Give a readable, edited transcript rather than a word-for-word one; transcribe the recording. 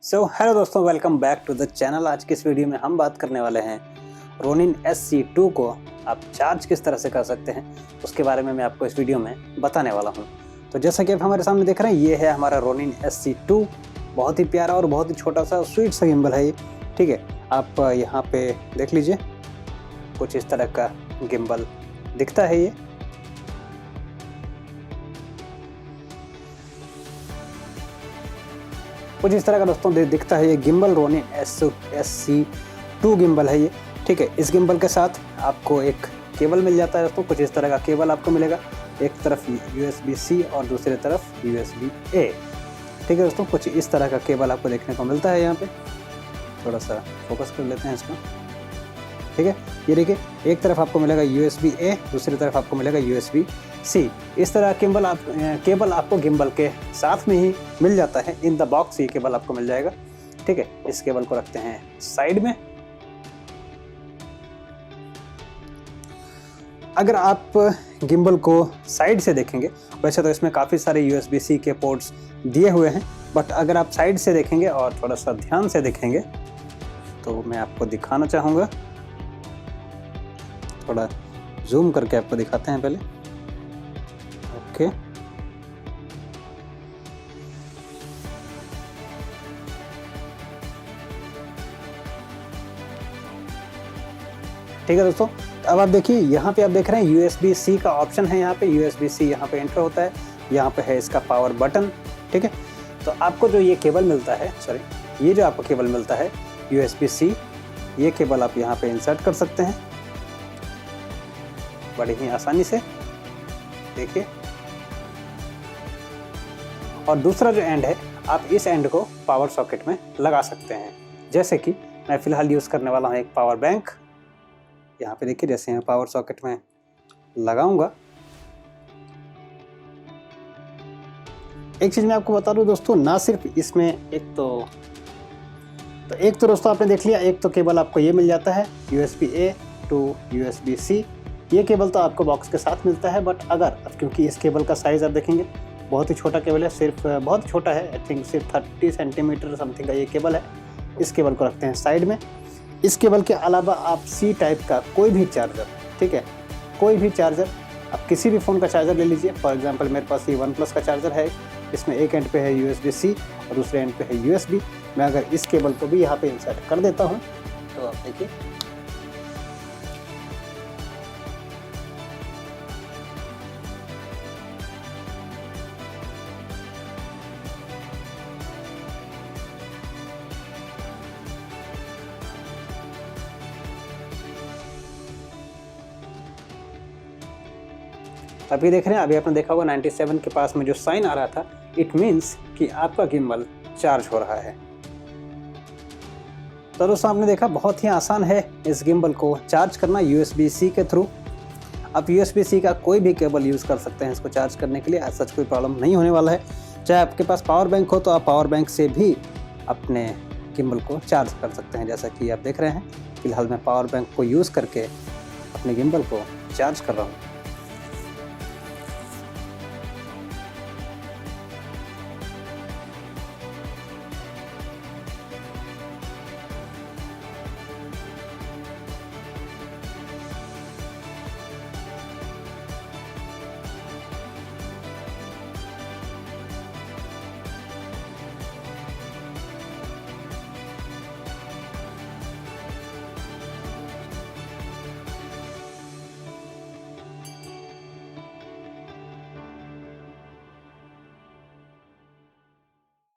Hello दोस्तों, welcome back to the channel. आज की इस वीडियो में हम बात करने वाले हैं रोनिन SC2 को आप चार्ज किस तरह से कर सकते हैं, उसके बारे में मैं आपको इस वीडियो में बताने वाला हूं। तो जैसा कि आप हमारे सामने देख रहे हैं, ये है हमारा रोनिन SC2। बहुत ही प्यारा और बहुत ही छोटा सा स्वीट सा गिम्बल है ये। ठीक है, आप यहाँ पे देख लीजिए, कुछ इस तरह का गिम्बल दिखता है ये। कुछ इस तरह का दोस्तों दिखता है ये गिम्बल। रोनिन SC2 गिम्बल है ये। ठीक है, इस गिम्बल के साथ आपको एक केबल मिल जाता है दोस्तों। कुछ इस तरह का केबल आपको मिलेगा, एक तरफ USB-C और दूसरी तरफ USB-A। ठीक है दोस्तों, कुछ इस तरह का केबल आपको देखने को मिलता है यहाँ पे। थोड़ा सा फोकस कर लेते हैं इसको। ठीक है, ये देखिए, एक तरफ आपको मिलेगा USB-A, दूसरी तरफ आपको मिलेगा USB-C। इस तरह केबल आपको गिम्बल के साथ में ही मिल जाता है। इन द बॉक्स ये केबल आपको मिल जाएगा। ठीक है, इस केबल को रखते हैं साइड में। अगर आप गिम्बल को साइड से देखेंगे, वैसे तो इसमें काफ़ी सारे USB-C के पोर्ट्स दिए हुए हैं, बट अगर आप साइड से देखेंगे और थोड़ा सा ध्यान से देखेंगे तो मैं आपको दिखाना चाहूँगा। थोड़ा जूम करके आपको दिखाते हैं पहले। ओके, ठीक है दोस्तों। अब आप देखिए, यहाँ पे आप देख रहे हैं USB-C का ऑप्शन है। यहाँ पे USB-C यहाँ पे एंटर होता है। यहाँ पे है इसका पावर बटन। ठीक है, तो आपको जो ये केबल मिलता है, ये जो आपको केबल मिलता है USB-C, ये केबल आप यहाँ पे इंसर्ट कर सकते हैं बड़ी ही आसानी से। देखिए, और दूसरा जो एंड है, आप इस एंड को पावर सॉकेट में लगा सकते हैं। जैसे कि मैं फ़िलहाल यूज़ करने वाला हूँ एक पावर बैंक। यहाँ पे देखिए, जैसे मैं पावर सॉकेट में लगाऊंगा, एक चीज़ मैं आपको बता दूँ दोस्तों, ना सिर्फ इसमें एक तो दोस्तों आपने देख लिया, एक तो केबल आपको ये मिल जाता है USB-A to USB-C। ये केबल तो आपको बॉक्स के साथ मिलता है, बट क्योंकि इस केबल का साइज़ आप देखेंगे बहुत ही छोटा केबल है, सिर्फ बहुत छोटा है, आई थिंक सिर्फ 30 सेंटीमीटर समथिंग का ये केबल है। इस केबल को रखते हैं साइड में। इस केबल के अलावा आप C टाइप का कोई भी चार्जर, ठीक है, कोई भी चार्जर, आप किसी भी फ़ोन का चार्जर ले लीजिए। फॉर एग्जांपल मेरे पास ये OnePlus का चार्जर है। इसमें एक एंड पे है USB-C और दूसरे एंड पे है USB। मैं अगर इस केबल को भी यहाँ पे इंसर्ट कर देता हूँ तो आप देखिए, अभी देख रहे हैं, अभी आपने देखा होगा 97 के पास में जो साइन आ रहा था, इट मीन्स कि आपका गिम्बल चार्ज हो रहा है। तो दोस्तों आपने देखा, बहुत ही आसान है इस गिम्बल को चार्ज करना USB-C के थ्रू। आप USB-C का कोई भी केबल यूज़ कर सकते हैं इसको चार्ज करने के लिए। ऐसा कोई प्रॉब्लम नहीं होने वाला है। चाहे आपके पास पावर बैंक हो तो आप पावर बैंक से भी अपने गिम्बल को चार्ज कर सकते हैं। जैसा कि आप देख रहे हैं, फिलहाल मैं पावर बैंक को यूज़ करके अपने गिम्बल को चार्ज कर रहा हूँ।